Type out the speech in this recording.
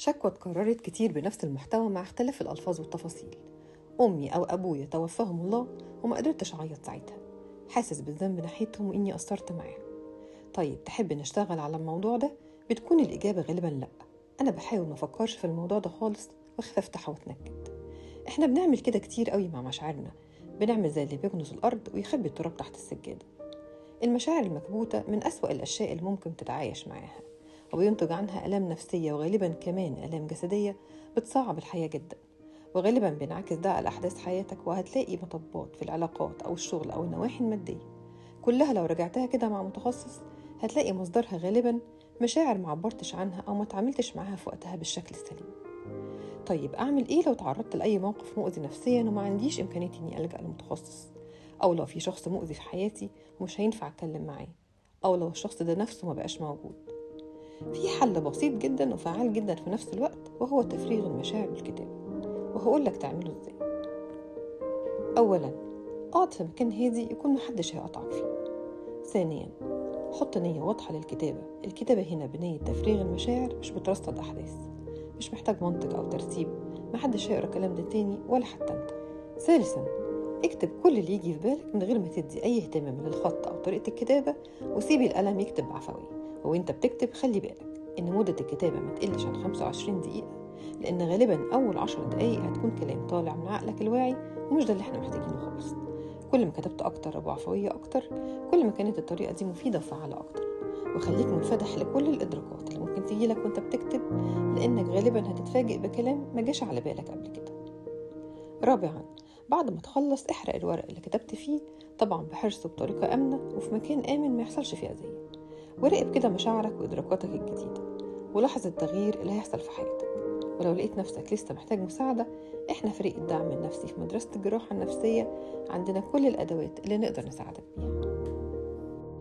شكوى اتكررت كتير بنفس المحتوى مع اختلاف الألفاظ والتفاصيل. أمي أو أبويا توفاهم الله وما قدرتش أعيط ساعتها، حاسس بالذنب ناحيتهم وإني قصرت معاهم. طيب تحب نشتغل على الموضوع ده؟ بتكون الإجابة غالبا لأ. أنا بحاول ما أفكرش في الموضوع ده خالص وأخاف أفتح وأتنكد. إحنا بنعمل كده كتير قوي مع مشاعرنا، بنعمل زي اللي بيكنس الأرض ويخبي التراب تحت السجادة. المشاعر المكبوتة من أسوأ الأشياء اللي ممكن تتعايش معاها، وبينتج عنها آلام نفسية وغالبا كمان آلام جسدية بتصعب الحياة جدا. وغالبا بينعكس ده على أحداث حياتك، وهتلاقي مطبات في العلاقات أو الشغل أو النواحي المادية كلها لو رجعتها كده مع متخصص هتلاقي مصدرها غالبا مشاعر معبرتش عنها أو ما تعاملتش معاها في وقتها بالشكل السليم. طيب أعمل إيه لو تعرضت لأي موقف مؤذي نفسيا وما عنديش إمكانية إني ألجأ لمتخصص؟ أو لو في شخص مؤذي في حياتي ومش هينفع أتكلم معاه، أو لو الشخص ده نفسه ما بقاش موجود. في حل بسيط جدا وفعال جدا في نفس الوقت، وهو تفريغ المشاعر بالكتابة، وهقول لك تعمله إزاي. أولا، اقعد في مكان هادي يكون محدش هيقطعك فيه. ثانيا، حط نية واضحة للكتابة. الكتابة هنا بنية تفريغ المشاعر، مش بترصد أحداث، مش محتاج منطق أو ترتيب، محدش هيقرأ كلام ده تاني ولا حتى أنت. ثالثا، اكتب كل اللي يجي في بالك من غير ما تدي أي اهتمام للخط أو طريقة الكتابة، وسيبي القلم يكتب بعفوية. وانت بتكتب خلي بالك إن مدة الكتابة ما تقلش عن 25 دقيقة، لأن غالبا أول 10 دقايق هتكون كلام طالع من عقلك الواعي، ومش ده اللي احنا محتاجينه خالص. كل ما كتبت أكتر وبعفوية أكتر، كل ما كانت الطريقة دي مفيدة وفعالة أكتر. وخليك منفتح لكل الإدراكات اللي ممكن تجيلك وانت بتكتب، لأنك غالبا هتتفاجئ بكلام ما جاش على بالك قبل كده. رابعا، بعد ما تخلص احرق الورق اللي كتبت فيه، طبعا بحرص وبطريقة آمنة وفي مكان آمن ما يحصلش فيه أذية. وراقب كده مشاعرك وإدراكاتك الجديدة، ولاحظ التغيير اللي هيحصل في حياتك. ولو لقيت نفسك لسه محتاج مساعدة، احنا فريق الدعم النفسي في مدرسة الجراحة النفسية، عندنا كل الأدوات اللي نقدر نساعدك بيها.